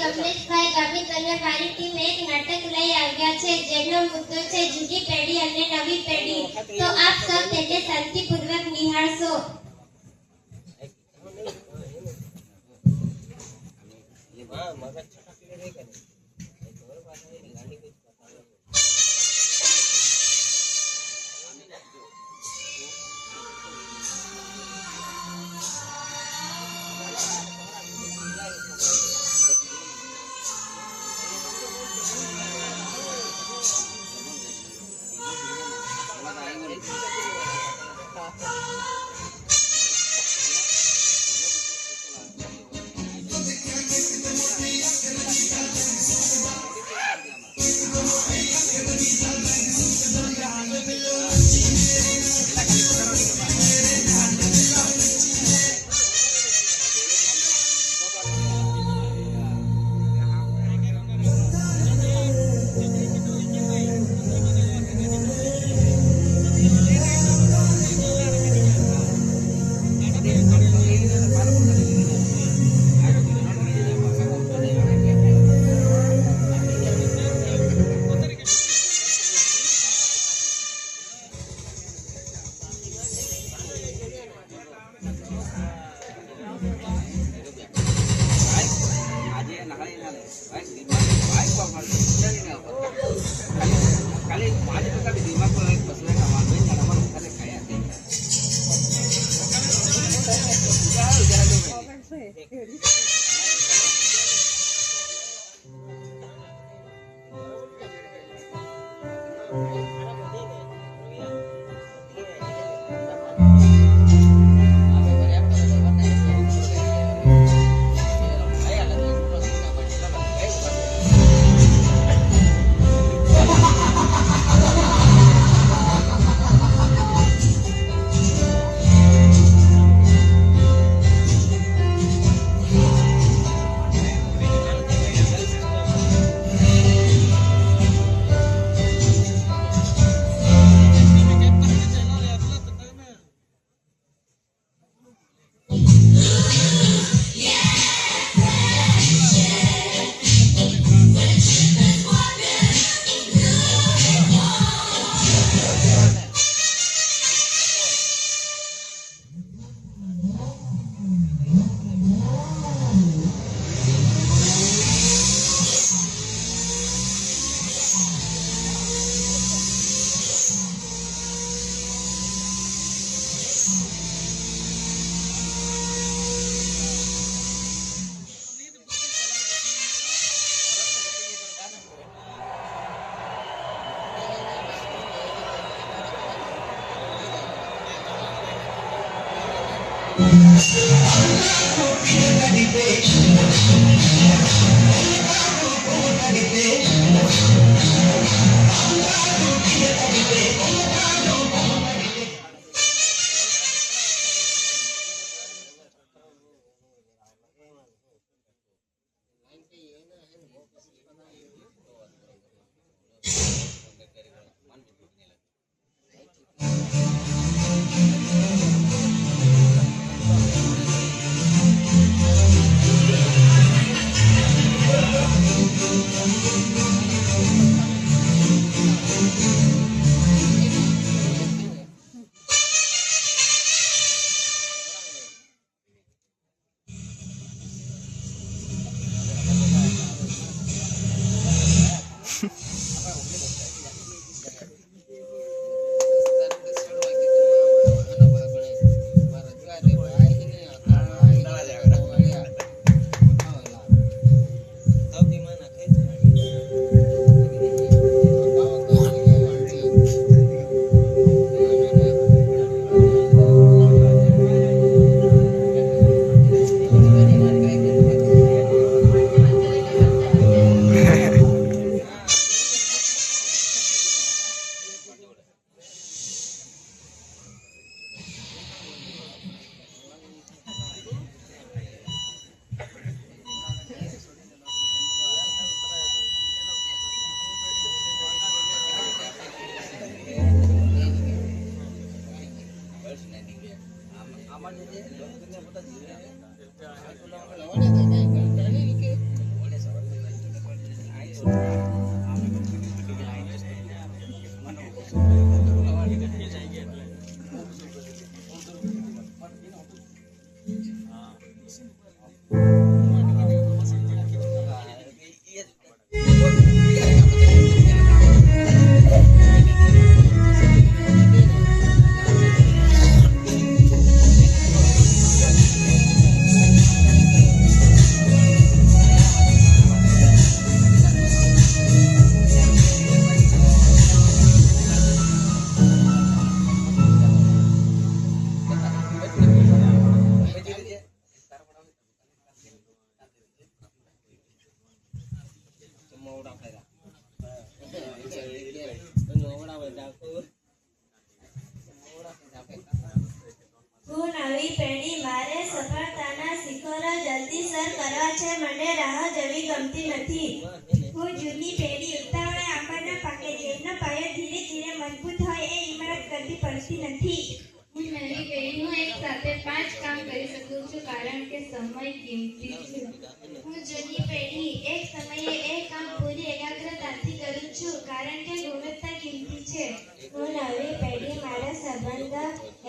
કમલેશભાઈ ગામિત અને મારી ટીમ એક નાટક લઈ આવ્યા છે જેનો મુદ્દો છે જૂની પેઢી અને નવી પેઢી. તો આપ સૌ તેને શાંતિપૂર્વક નિહાળશો. હું નવી પેઢી મારે સફળતાના શિખરો જલ્દી સર કરવા છે, મને રાહ જવી ગમતી નથી. હું જૂની પેઢી ઉતાવળે આંબા ન પાકે, જેમનો પાયો ધીરે ધીરે મજબૂત હોય એ ઇમારત કરવી પડતી નથી. હું નવી પેઢી હું એક સાથે 5 કામ કરી શકું છું કારણ કે સમય કિંમતી છે. હું જૂની પેઢી એક સમયે એક કામ પૂરી એકાગ્રતાથી કરું છું કારણ કે ગુણવત્તા કિંમતી છે. હું નવી પેઢી મારા સંબંધો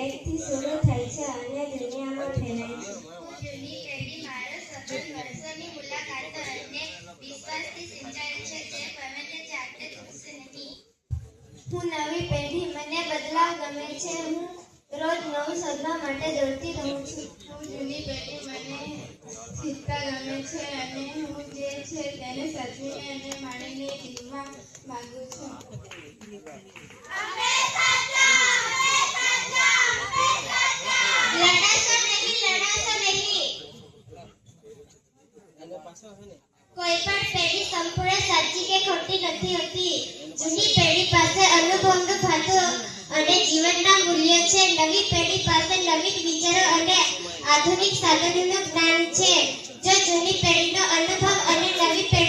એકથી શરૂ થાય છે અને દુનિયામાં ફેલાય છે. હું જૂની પેઢી મારો સંબંધ વર્ષોની મુલાકાતો અને વિશ્વાસથી સિંચાયેલ છે, જે પવનને ચાટે તૂટશે નહીં. હું નવી પેઢી મને બદલાવ ગમે છે, હું રોજ નવું શોધવા માટે દોડતી રહું છું. હું જૂની પેઢી મને શીખતા ગમે છે અને હું જે છે તેને સાચવીને અને માણીને જીવવા માંગુ છું. કોઈ પણ પેઢી સંપૂર્ણ સાચી કે ખોટી નથી હોતી. જૂની પેઢી પાસે અનુભવનું ખાતું અને જીવનના મૂલ્યો છે. નવી પેઢી પાસે નવીન વિચારો અને આધુનિક સાધનોનું જ્ઞાન છે. જો જૂની પેઢીનો અનુભવ અને નવી પેઢી